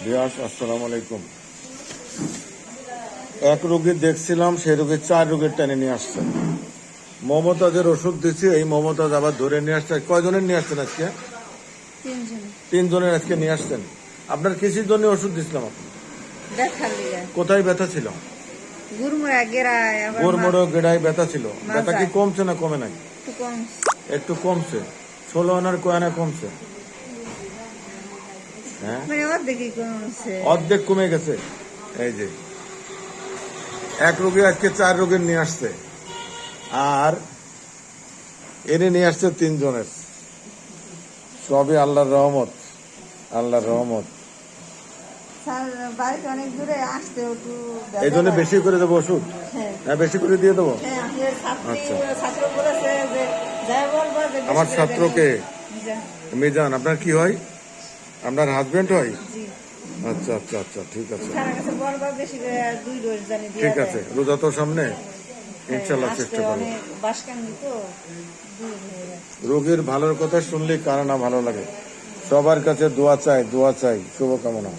Viewers আসসালামু আলাইকুম। এক রোগী দেখছিলাম, সেই রোগী 4 রোগীর টেনে নিয়ে আসছে। মমতাজের ওষুধ দিচ্ছি, এই মমতাজ আবার ধরে নিয়ে আসছে। কয়জনের নিয়ে আসছেন আজকে? 3 জনের আজকে নিয়ে আসছেন। আপনার কিসের জন্য ওষুধ দিচ্ছিলাম? কোথায় ব্যথা ছিল? গুড়মোড়ো গেড়ায় ব্যথা ছিল। ব্যথা কি কমছে না কমে নাই? একটু কমছে। 16 আনার কয় আনা কমছে? হ্যাঁ, অর্ধেক কমে গেছে। এই যে এক রোগী আজকে 4 রোগীর নিয়ে আসছে, আর এনে নিয়ে আসছে 3 জনের। সবই আল্লাহর রহমত, আল্লাহর রহমত। এই জন্য বেশি করে দেবো ওষুধ। হ্যাঁ, বেশি করে দিয়ে দেবো। আচ্ছা, আমার ছাত্রকে মিজান, আপনার কি হয়? আপনার হাজবেন্ড হয়? আচ্ছা আচ্ছা আচ্ছা, ঠিক আছে ঠিক আছে। রোজা তো সামনে, ইনশাল্লাহ চেষ্টা করবো। রোগীর ভালোর কথা শুনলে কার না ভালো লাগে। সবার কাছে দোয়া চাই, দোয়া চাই, শুভকামনা।